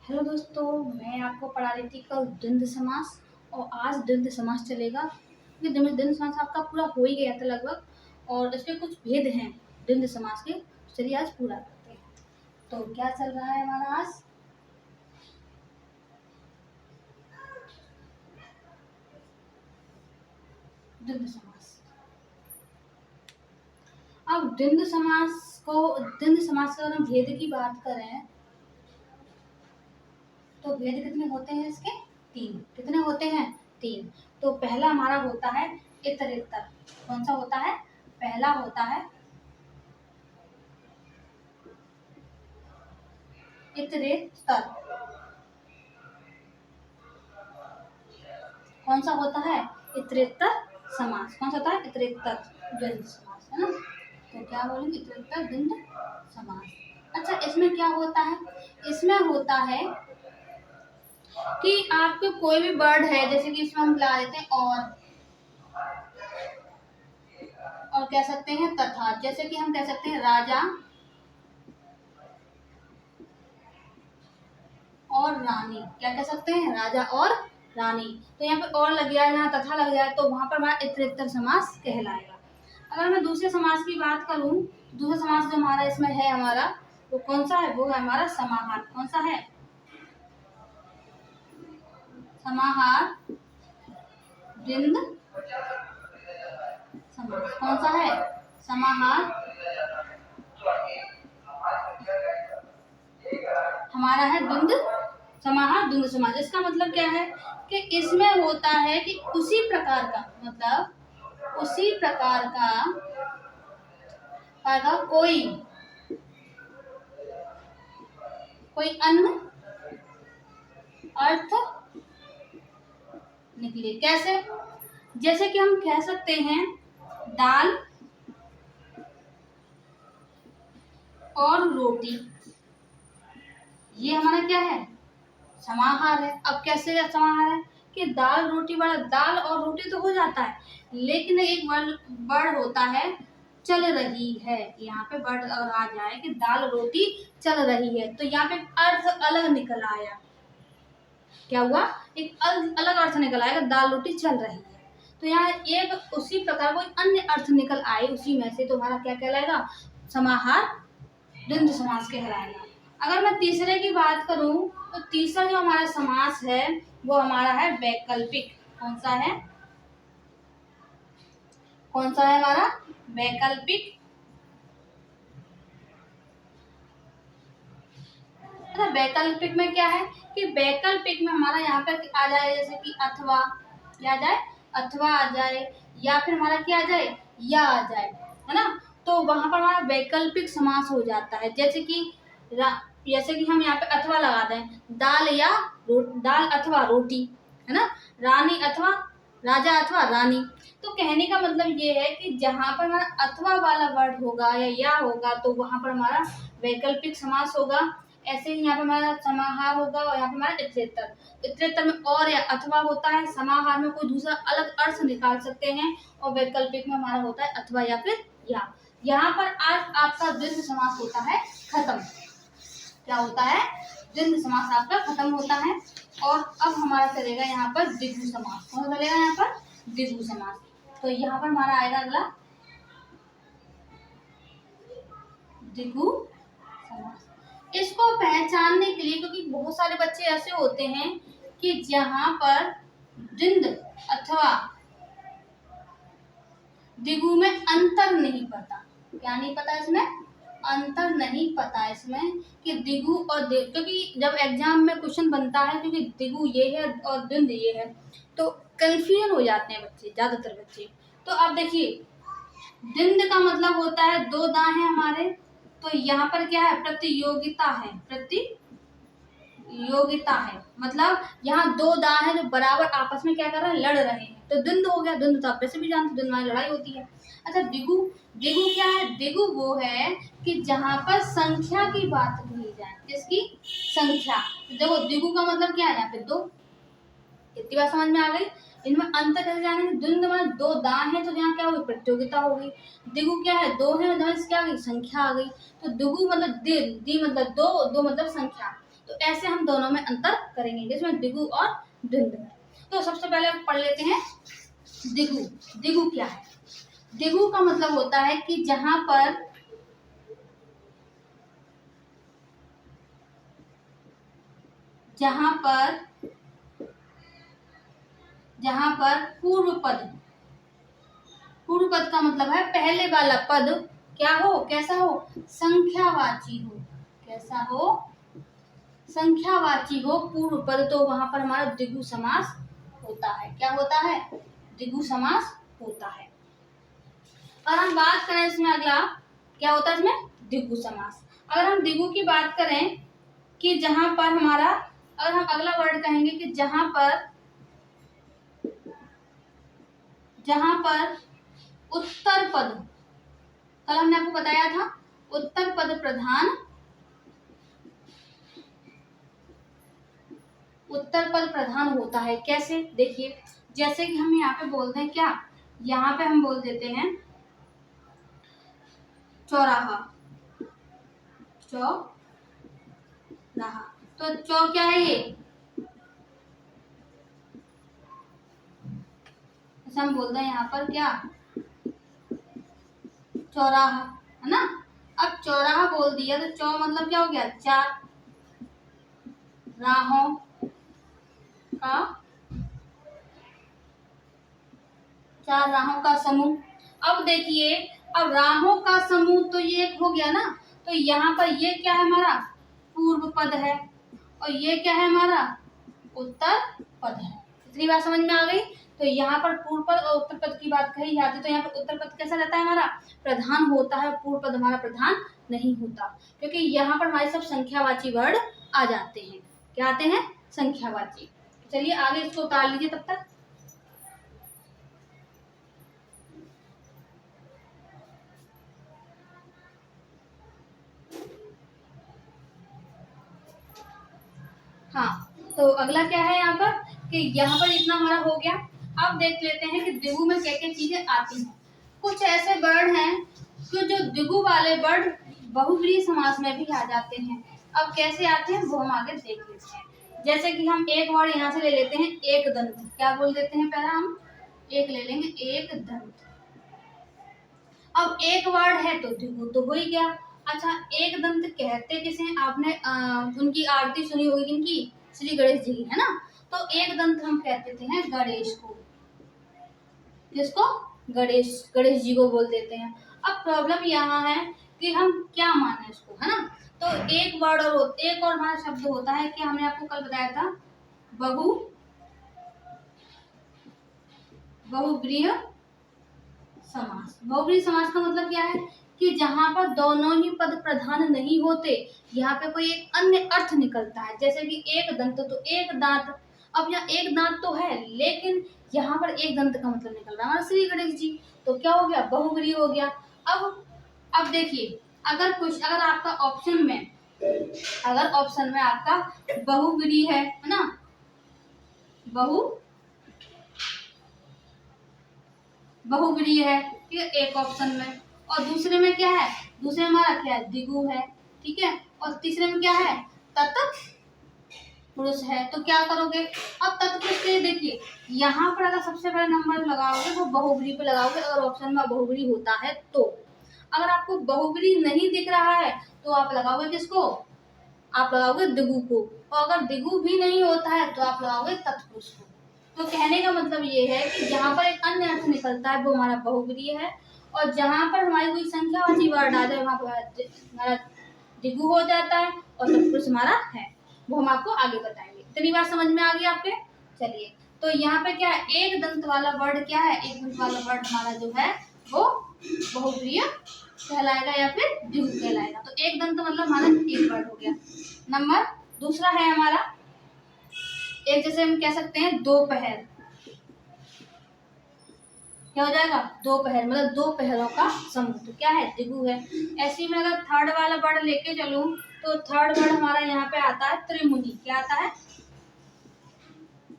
Hello दोस्तों, मैं आपको पढ़ा रही थी कल द्वंद्व समास और आज द्वंद्व समास चलेगा। ये द्वंद्व समास आपका पूरा हो ही गया था लगभग और इसके कुछ भेद हैं द्वंद्व समास के। चलिए आज पूरा करते हैं। तो क्या चल रहा है हमारा आज? द्वंद्व समास। अब द्वंद्व समास का अगर हम भेद की बात करें तो भेद कितने होते हैं इसके? तीन। कितने होते हैं? तीन। तो पहला हमारा होता है इतरेतर। कौन सा होता है? पहला होता है इतरेतर। कौन सा होता है? इतरेतर समास। कौन सा होता है? इतरेतर द्वंद्व समास, है ना। तो क्या बोलेंगे? इतरेतर द्वंद्व समास। अच्छा, इसमें क्या होता है? इसमें होता है कि आपके कोई भी वर्ड है, जैसे कि इसमें हम ला देते हैं और कह सकते हैं तथा। जैसे कि हम कह सकते हैं राजा और रानी। क्या कह सकते हैं? राजा और रानी। तो यहाँ पे और लग जाए, यहाँ तथा लग जाए, तो वहां पर हमारा इतरेतर समास कहलाएगा। अगर मैं दूसरे समास की बात करूं, दूसरा समास जो हमारा इसमें है हमारा, वो कौन सा है? वो है हमारा समाहार। कौन सा है? समाहार द्वंद्व समास। कौन सा है? समाहार हमारा है द्वंद्व समाहार द्वंद्व समास। इसका मतलब क्या है कि इसमें होता है कि उसी प्रकार का, मतलब उसी प्रकार का कोई अन्य अर्थ निकले। कैसे? जैसे कि हम कह सकते हैं दाल और रोटी। ये हमारा क्या है? समाहार है। अब कैसे समाहार है कि दाल रोटी वाला, दाल और रोटी तो हो जाता है, लेकिन एक वर्ड होता है चल रही है। यहाँ पे वर्ड अगर आ जाए कि दाल रोटी चल रही है, तो यहाँ पे अर्थ अलग निकल आया। क्या हुआ? एक अलग अर्थ निकल आएगा, दाल रोटी चल रही है। तो यहाँ एक उसी प्रकार कोई अन्य अर्थ निकल आए उसी में से, तो हमारा क्या कहलाएगा? समाहार द्वंद्व समास कहलाएगा। अगर मैं तीसरे की बात करूं तो तीसरा जो हमारा समास है वो हमारा है वैकल्पिक। कौन सा है? कौन सा है हमारा? वैकल्पिक। अच्छा, वैकल्पिक में क्या है कि वैकल्पिक में हमारा यहाँ पे आ जाए, जैसे कि अथवा। क्या आ जाए? अथवा आ जाए, या फिर हमारा क्या आ जाए? या आ जाए, है ना। तो वहां पर हमारा वैकल्पिक समास हो जाता है। जैसे कि हम यहाँ पे अथवा लगा दें, दाल अथवा रोटी, है ना। रानी अथवा राजा अथवा रानी। तो कहने का मतलब ये है कि जहां पर हमारा अथवा वाला वर्ड होगा या होगा, तो वहां पर हमारा वैकल्पिक समास होगा। ऐसे ही यहाँ पे हमारा समाहार होगा और यहाँ पे हमारा इतरेतर। इतरेतर में और या अथवा होता है, समाहार में कोई दूसरा अलग अर्थ निकाल सकते हैं, और वैकल्पिक में हमारा होता है अथवा या फिर या। यहाँ पर आज आपका द्वंद्व समास होता है खत्म। क्या होता है? द्वंद्व समास आपका खत्म होता है। और अब हमारा चलेगा यहाँ पर द्विगु समास। कौन चलेगा यहाँ पर? द्विगु समास। तो यहाँ पर हमारा आएगा अगला द्विगु समास। इसको पहचानने के लिए, क्योंकि बहुत सारे बच्चे ऐसे होते हैं कि जहां पर द्वंद्व अथवा द्विगु में अंतर नहीं पता। क्या नहीं पता इसमें? अंतर नहीं पता इसमें कि द्विगु और क्योंकि जब एग्जाम में क्वेश्चन बनता है, क्योंकि द्विगु ये है और द्वंद्व ये है, तो कंफ्यूजन हो जाते हैं बच्चे, ज्यादातर बच्चे। तो अब देखिए, द्वंद्व का मतलब होता है दो दांत हैं हमारे, तो यहाँ पर क्या है? प्रतियोगिता है। प्रतियोगिता है मतलब यहाँ दो दांत हैं जो बराबर आपस में क्या कर रहे हैं? लड़ रहे हैं। तो द्वंद्व हो गया। द्वंद्व तो आप वैसे भी जानते, द्वंद्व में लड़ाई होती है। अच्छा, द्विगु। द्विगु क्या है? द्विगु वो है कि जहां पर संख्या की बात कही जाए। किसकी? संख्या। देखो, द्विगु का मतलब क्या है? यहाँ पे दो। इतनी बात समझ में आ गई। इनमें अंतर कैसे जानेंगे? द्वंद्व में दो दांत है, तो यहाँ क्या होगी? प्रतियोगिता हो गई। द्विगु क्या है? दो है, क्या आ गई? संख्या आ गई। तो द्विगु मतलब दी मतलब दो, दो मतलब संख्या। तो ऐसे हम दोनों में अंतर करेंगे, जिसमें दिगु और द्विंद। तो सबसे पहले हम पढ़ लेते हैं दिगु। दिगु क्या है? दिगु का मतलब होता है कि जहां पर पूर्व पद का मतलब है पहले वाला पद क्या हो, कैसा हो, संख्यावाची हो। कैसा हो? संख्यावाची हो पूर्व पद, तो वहां पर हमारा द्विगु समास होता है। क्या होता है? द्विगु समास होता है। और हम बात करें इसमें अगला क्या होता है, इसमें द्विगु समास। अगर हम द्विगु की बात करें कि जहां पर हमारा, अगर हम अगला वर्ड कहेंगे कि जहां पर उत्तर पद, कल हमने आपको बताया था उत्तर पद प्रधान होता है। कैसे? देखिए, जैसे कि हम यहाँ पे बोलते हैं क्या, यहाँ पे हम बोल देते हैं चौराहा। तो चौ क्या है ये, जैसे हम बोलते हैं यहाँ पर क्या, चौराहा, है ना। अब चौराहा बोल दिया तो चौ मतलब क्या हो गया, चार राहों का समूह। अब देखिए, अब राहों का समूह तो ये एक हो गया ना, तो यहाँ पर ये क्या है, हमारा पूर्व पद है, और ये क्या है, हमारा उत्तर पद है। इतनी बात समझ में आ गई। तो यहाँ पर पूर्व पद और उत्तर पद की बात कही जाती है, तो यहाँ पर उत्तर पद कैसा रहता है, हमारा प्रधान होता है, पूर्व पद हमारा प्रधान नहीं होता, क्योंकि यहाँ पर हमारे सब संख्यावाची वर्ड आ जाते हैं। क्या आते हैं? संख्यावाची। चलिए आगे इसको उतार लीजिए तब तक। हाँ, तो अगला क्या है यहाँ पर कि यहाँ पर इतना हमारा हो गया। अब देख लेते हैं कि द्विगु में क्या क्या चीजें आती हैं। कुछ ऐसे वर्ड हैं कि जो द्विगु वाले वर्ड बहुव्रीहि समास में भी आ जाते हैं। अब कैसे आते हैं वो हम आगे देख लेते हैं। जैसे कि हम एक वर्ड यहाँ से ले लेते हैं, एक दंत। क्या बोल देते हैं, पहला हम एक ले लेंगे, एक दंत। अब एक वर्ड है तो द्विगु तो हो ही गया। अच्छा, एक दंत कहते किसे? आपने उनकी आरती सुनी होगी, इनकी श्री गणेश जी की, है ना। तो एक दंत हम कहते थे हैं गणेश को। जिसको गणेश जी को बोल देते हैं। अब प्रॉब्लम यहाँ है कि हम क्या माने इसको, है ना। तो एक वर्ड और एक और हमारा शब्द होता है कि हमने आपको कल बताया था बहुव्रीहि समास। बहुव्रीहि समास का मतलब क्या है कि जहां पर दोनों ही पद प्रधान नहीं होते, यहाँ पे कोई एक अन्य अर्थ निकलता है। जैसे कि एक दंत तो एक दांत। अब यहाँ एक दांत तो है, लेकिन यहाँ पर एक दंत का मतलब निकल रहा है हमारा श्री गणेश जी, तो क्या हो गया, बहुव्रीहि हो गया। अब देखिए, अगर आपका ऑप्शन में आपका बहुव्रीहि है ना, बहुव्रीहि है, ठीक है, एक ऑप्शन में, और दूसरे में क्या है, दूसरे में हमारा क्या है, द्विगु है, ठीक है, और तीसरे में क्या है, तत्पुरुष है। तो क्या करोगे, अब तत्पुरुष के देखिए, यहाँ पर अगर सबसे पहले नंबर लगाओगे वो बहुव्रीहि पे लगाओगे, अगर ऑप्शन में बहुव्रीहि होता है तो। अगर आपको बहुव्रीहि नहीं दिख रहा है तो आप लगाओगे किसको, आप लगाओगे द्विगु को, और अगर द्विगु भी नहीं होता है तो आप लगाओगे तत्पुरुष को। तो कहने का मतलब ये है कि जहाँ पर एक अन्य अर्थ निकलता है वो हमारा बहुव्रीहि है, और जहाँ पर हमारी कोई संख्यावाची वर्ड आ जाए वहाँ पर हमारा द्विगु हो जाता है, और तत्पुरुष हमारा है, वो हम आपको आगे बताएंगे। इतनी बात समझ में आ गई आपके। चलिए, तो यहाँ पे क्या है, एक दंत वाला वर्ड क्या है, एक दंत वाला वर्ड हमारा जो है वो बहुव्रीहि कहलाएगा या फिर द्विगु कहलाएगा। तो एक दंत मतलब हमारा एक वर्ड हो गया। नंबर दूसरा है हमारा एक, जैसे हम कह सकते हैं दोपहर। क्या हो जाएगा, दोपहर मतलब दो पहरों का समूह, तो क्या है, द्विगु है। ऐसे में अगर थर्ड वाला वर्ड लेके चलूं तो थर्ड वर्ड हमारा यहाँ पे आता है त्रिमुनि। क्या आता है,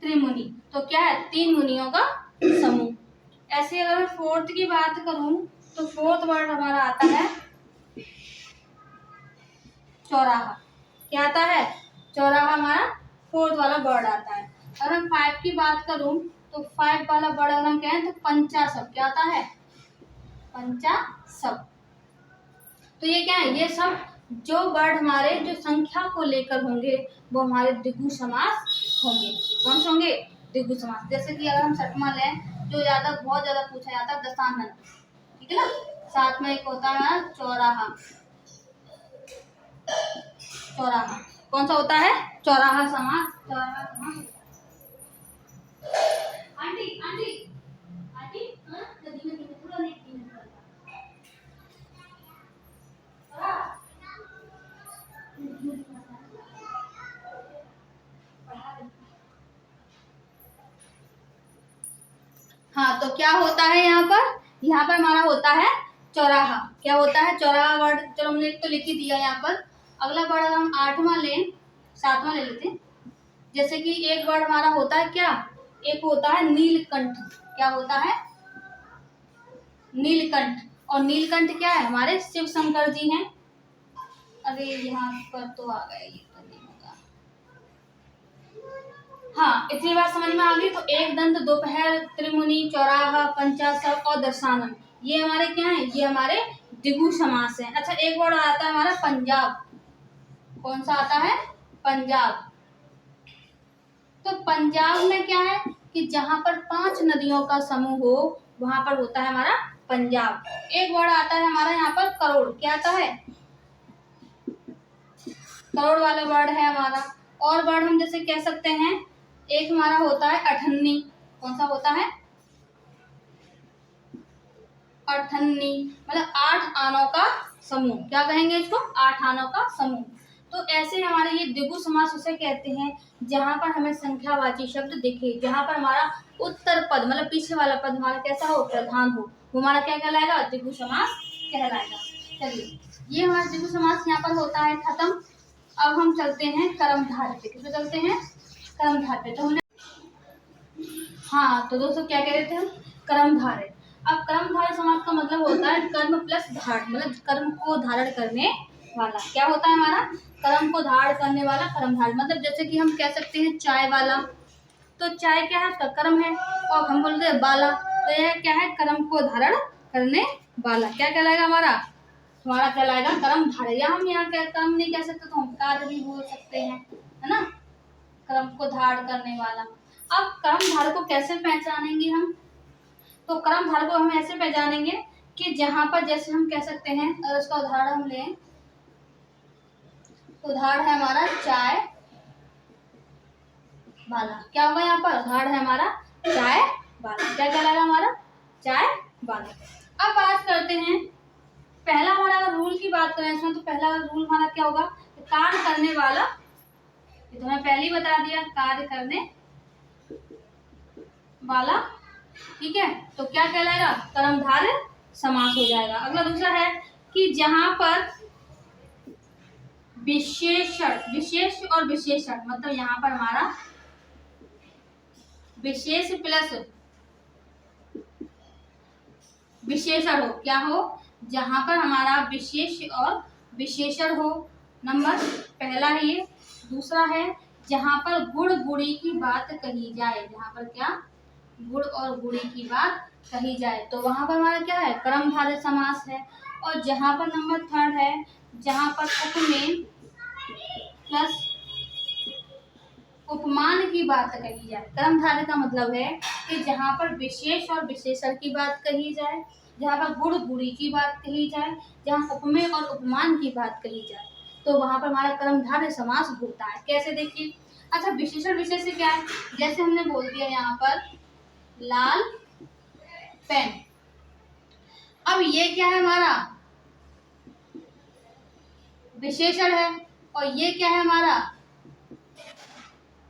त्रिमुनि। तो क्या है, तीन मुनियों का समूह। ऐसे अगर मैं फोर्थ की बात करूं तो फोर्थ वर्ड हमारा आता है चौराहा। क्या आता है, चौराहा हमारा फोर्थ वाला वर्ड आता है। अगर मैं 5 की बात करूं तो 5 वाला वर्ड अगर हम कहें तो पंचाशब। क्या आता है? पंचाशब। तो ये क्या है? ये सब जो वर्ड हमारे जो संख्या को लेकर होंगे वो हमारे द्विगु समास होंगे। कौन से होंगे? द्विगु समास। जैसे कि अगर हम छठवां लें, जो बहुत ज्यादा पूछा जाता है, दशानन। ठीक है ना? साथ में एक होता है चौराहा। चौराहा कौन सा होता है? चौराहा समास। चौराहा समास। आंटी आंटी आंटी, हाँ जल्दी में थोड़ा नहीं हाँ, तो क्या होता है यहाँ पर? यहाँ पर हमारा होता है चौराहा। क्या होता है? चौराहा वर्ड। चलो हमने एक तो लिख ही दिया यहाँ पर। अगला वर्ड अगर हम 8वां लें, 7वां ले लेते हैं। जैसे कि एक वर्ड हमारा होता है क्या? एक होता है नीलकंठ। क्या होता है? नीलकंठ। और नीलकंठ क्या है? हमारे शिव शंकर जी हैं। अरे यहाँ पर तो आ गया, ये तो नहीं होगा। हाँ, इतनी बात समझ में आ गई। तो एक दंत, दोपहर, त्रिमुनि, चौराहा, पंचाशब और दशानन, ये हमारे क्या है? ये हमारे द्विगु समास हैं। अच्छा, एक वर्ड आता है हमारा पंजाब। कौन सा आता है? पंजाब। तो पंजाब में क्या है कि जहां पर 5 नदियों का समूह हो वहां पर होता है हमारा पंजाब। एक वर्ड आता है हमारा यहाँ पर करोड़। क्या आता है? करोड़ वाला वर्ड है हमारा। और वर्ड हम जैसे कह सकते हैं, एक हमारा होता है अठन्नी। कौन सा होता है? अठन्नी, मतलब 8 आनों का समूह। क्या कहेंगे इसको? 8 आनों का समूह। तो ऐसे हमारे ये द्विगु समास उसे कहते हैं जहां पर हमें संख्यावाची शब्द दिखे, जहां पर हमारा उत्तर पद मतलब पीछे वाला पद हमारा कैसा हो? प्रधान हो। वो हमारा क्या कहलाएगा? द्विगु समास कहलाएगा। चलिए, ये हमारा द्विगु समास यहाँ पर होता है खत्म। अब हम चलते हैं कर्मधारय पे। किस पे चलते हैं? कर्मधारय पे। तो हमने हाँ, तो दोस्तों क्या कह रहे थे हम? कर्मधारय। अब कर्मधारय समास का मतलब होता है कर्म प्लस धारण, मतलब कर्म को धारण करने वाला। क्या होता है हमारा? कर्म को धारण करने वाला कर्मधारय। मतलब जैसे कि हम कह सकते हैं चाय वाला। तो चाय क्या है? उसका कर्म है। और हम बोलते हैं बाला, तो यह क्या है? कर्म को धारण करने वाला। क्या कहलाएगा हमारा? हमारा कहलाएगा कर्मधारय। या हम यहाँ क्या कर्म नहीं कह सकते तो हम कार्य भी बोल सकते हैं, है ना? कर्म को धारण करने वाला। अब कर्मधारय को कैसे पहचानेंगे हम? तो कर्मधारय को हम ऐसे पहचानेंगे कि जहां पर जैसे हम कह सकते हैं, अगर उसका उदाहरण हम लें, उदाहरण है हमारा चाय वाला। क्या होगा यहाँ पर? उदाहरण है हमारा चाय वाला। क्या कहलाएगा हमारा? चाय वाला। अब बात करते हैं, पहला हमारा अगर रूल की बात करें इसमें, तो पहला रूल हमारा क्या होगा? कार्य करने वाला। ये तो मैं पहले ही बता दिया, कार्य करने वाला। ठीक है, तो क्या कहलाएगा? कर्मधारय समास हो जाएगा। अगला दूसरा है कि जहां पर विशेषण, विशेष और विशेषण, मतलब यहाँ पर हमारा विशेष प्लस विशेषण हो। क्या हो? जहां पर हमारा विशेष और विशेषण हो। नंबर पहला है ये। दूसरा है जहां पर गुण गुणी की बात कही जाए। जहां पर क्या? गुण और गुणी की बात कही जाए, तो वहां पर हमारा क्या है? कर्मधारय समास है। और जहां पर नंबर थर्ड है, जहां पर उपमेय प्लस उपमान की बात कही जाए। कर्मधारय का मतलब है कि जहां पर विशेष और विशेषण की बात कही जाए, जहां पर गुण गुणी की बात कही जाए, जहां उपमेय और उपमान की बात कही जाए, तो वहां पर हमारा कर्मधारय समास होता है। कैसे? देखिए, अच्छा, विशेषण विशेष क्या है? जैसे हमने बोल दिया यहाँ पर लाल पेन। अब ये क्या है? हमारा विशेषण है। और ये क्या है हमारा?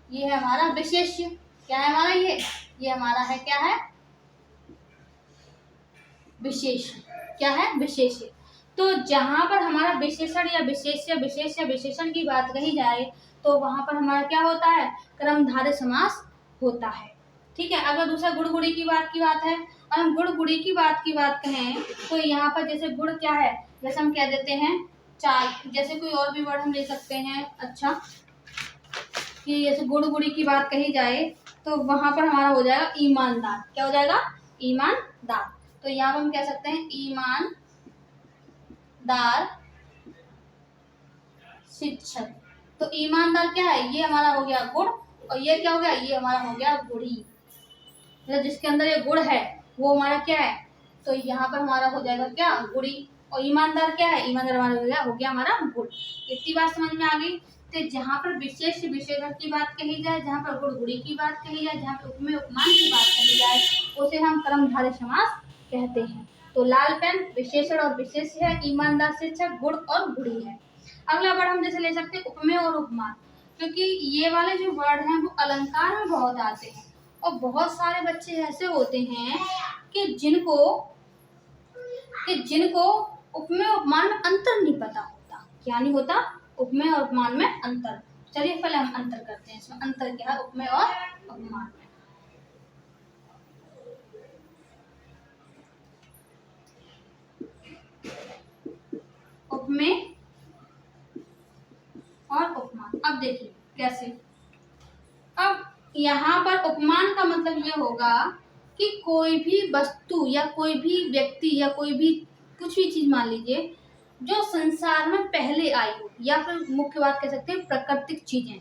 ये है हमारा विशेष्य। क्या है हमारा? ये हमारा है, क्या है? विशेष। क्या है? विशेष्य। तो जहां पर हमारा विशेषण या विशेष या विशेषण की बात कही जाए, तो वहां पर हमारा क्या होता है? कर्मधारय समास होता है। ठीक है। अगर दूसरा गुण गुणी की बात है, और हम गुण गुणी की बात कहें, तो यहाँ पर जैसे गुण क्या है? जैसे हम कह देते हैं चाय, जैसे कोई और भी वर्ड हम ले सकते हैं। अच्छा, कि जैसे गुड़ गुड़ी की बात कही जाए तो वहां पर हमारा हो जाएगा ईमानदार। क्या हो जाएगा? ईमानदार। तो यहाँ पर हम कह सकते हैं ईमानदार शिक्षक। तो ईमानदार क्या है? ये हमारा हो गया गुड़, और ये क्या हो गया? ये हमारा हो गया गुड़ी। मतलब जिसके अंदर ये गुड़ है वो हमारा क्या है? तो यहाँ पर हमारा हो जाएगा क्या? गुड़ी। और ईमानदार क्या है? ईमानदार हमारा हो गया हमारा गुड़। इतनी बात समझ में आ गई। तो जहाँ पर विशेष विशेषण की बात कही जाए, जहाँ पर गुड़ गुड़ी की बात कही जाए, जहाँ पर उपमेय उपमान की बात कही जाए, उसे हम कर्मधारय समास कहते हैं। तो लाल पेन विशेषण और विशेष्य है, ईमानदार शिक्षक गुड़ और गुड़ी है। अगला वर्ड हम जैसे ले सकते हैं उपमेय और उपमान, क्योंकि ये वाले जो वर्ड हैं वो अलंकार में बहुत आते हैं, और बहुत सारे बच्चे ऐसे होते हैं कि जिनको उपमेय उपमान में अंतर नहीं पता होता। क्या नहीं होता? उपमेय और उपमान में अंतर। चलिए पहले हम अंतर करते हैं, इसमें अंतर क्या है उपमेय और उपमान में। उपमेय और उपमान, अब देखिए कैसे। अब यहाँ पर उपमान का मतलब ये होगा कि कोई भी वस्तु या कोई भी व्यक्ति या कोई भी कुछ भी चीज मान लीजिए जो संसार में पहले आई हो, या फिर मुख्य बात कह सकते हैं प्राकृतिक चीजें।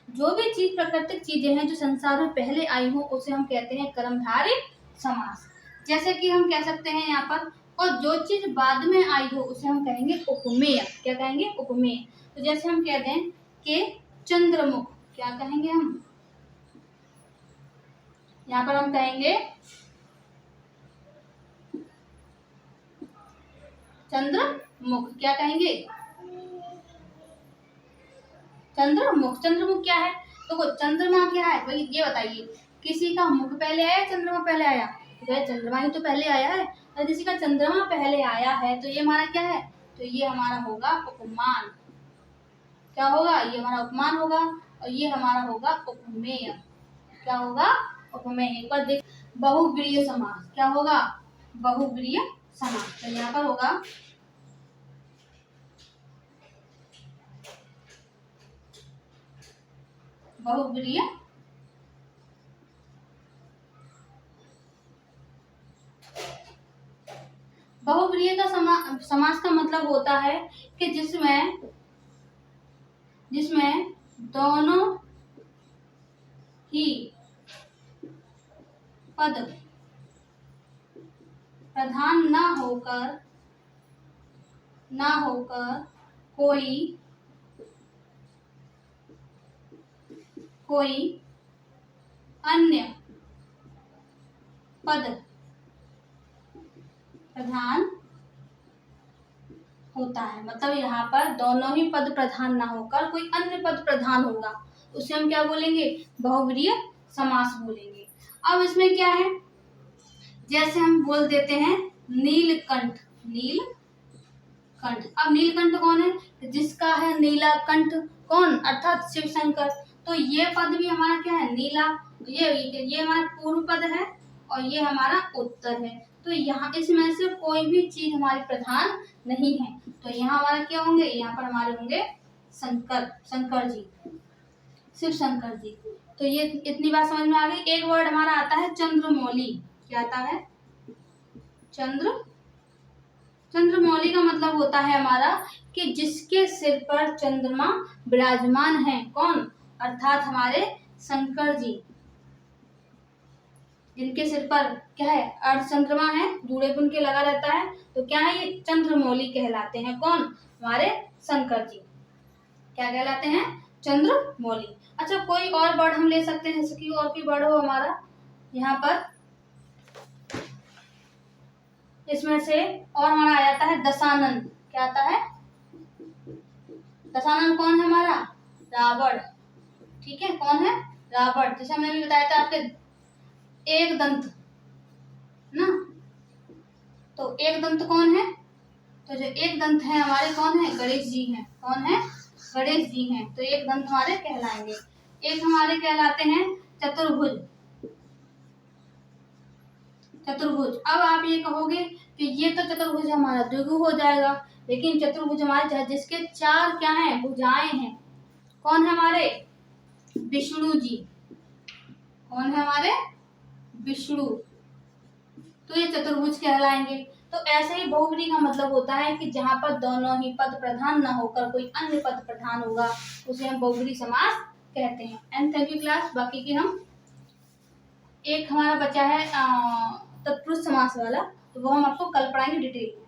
जो भी चीज प्राकृतिक चीजें हैं जो संसार में पहले आई हो उसे हम कहते हैं कर्मधारय समास। जैसे कि हम कह सकते हैं यहाँ पर, और जो चीज बाद में आई हो उसे हम कहेंगे उपमेय। क्या कहेंगे? उपमेय। तो जैसे हम कहते हैं कि चंद्रमुख, क्या कहेंगे हम? यहाँ पर हम कहेंगे चंद्रमुख। क्या कहेंगे? चंद्रमुख। चंद्रमुख क्या है? तो चंद्रमा क्या है भाई? ये बताइए, किसी का मुख पहले आया, चंद्रमा पहले आया? तो चंद्रमा ही तो पहले आया है। और किसी का चंद्रमा पहले आया है तो ये हमारा क्या है? तो ये हमारा होगा उपमान। क्या होगा? ये हमारा उपमान होगा, और ये हमारा होगा उपमेय। क्या होगा? उपमेय। एक बार देख, बहुव्रीहि समास। क्या होगा? बहुव्रीहि समास। तो यहाँ पर होगा बहुव्रीहि। बहुव्रीहि का समास का मतलब होता है कि जिसमें दोनों ही पद प्रधान ना होकर कोई अन्य पद प्रधान होता है। मतलब यहाँ पर दोनों ही पद प्रधान ना होकर कोई अन्य पद प्रधान होगा, उसे हम क्या बोलेंगे? बहुव्रीहि समास बोलेंगे। अब इसमें क्या है, जैसे हम बोल देते हैं नीलकंठ। नीलकंठ। अब नीलकंठ कौन है? जिसका है नीला कंठ। कौन? अर्थात शिव शंकर। तो ये पद भी हमारा क्या है? नीला। ये हमारा पूर्व पद है और ये हमारा उत्तर है। तो यहाँ इसमें से कोई भी चीज हमारी प्रधान नहीं है। तो यहाँ हमारा क्या होंगे? यहाँ पर हमारे होंगे शंकर जी, शिव शंकर जी। तो ये इतनी बात समझ में आ गई। एक वर्ड हमारा आता है चंद्रमौली। क्या आता है? चंद्रमौली का मतलब होता है हमारा कि जिसके सिर पर चंद्रमा विराजमान है। कौन? अर्थात हमारे शंकर जी, जिनके सिर पर क्या है? अर्ध चंद्रमा है, जूड़े बुन के लगा रहता है। तो क्या है? ये चंद्रमौली कहलाते हैं। कौन? हमारे शंकर जी। क्या कहलाते हैं? चंद्रमौली। अच्छा, कोई और वर्ड हम ले सकते हैं, जैसे कि और कोई वर्ड हो हमारा यहाँ पर। इसमें से और हमारा आ जाता है दशानन। क्या आता है? दशानन कौन है हमारा? रावण। ठीक है, कौन है? रावण। जैसे हमने भी बताया था आपके एक दंत ना, तो एक दंत कौन है? तो जो एक दंत है हमारे कौन है? गणेश जी हैं। कौन है? गणेश जी हैं। तो एक दंत हमारे कहलाएंगे। एक हमारे कहलाते हैं चतुर्भुज। अब आप ये कहोगे कि ये तो चतुर्भुज हमारा द्विगु हो जाएगा, लेकिन चतुर्भुज हमारे जिसके चार क्या हैं? भुजाएं हैं। कौन है हमारे? विष्णु जी। कौन है हमारे? विष्णु। तो ये चतुर्भुज कहलाएंगे। तो ऐसे ही बहुव्रीहि का मतलब होता है कि जहां पर दोनों ही पद प्रधान न होकर कोई अन्य पद प्रधान होगा, उसे हम बहुव्रीहि समास कहते हैं। And thank you class. बाकी की हम एक हमारा बचा है तत्पुरुष समास वाला, तो वो हम आपको कल पढ़ाएंगे डिटेल।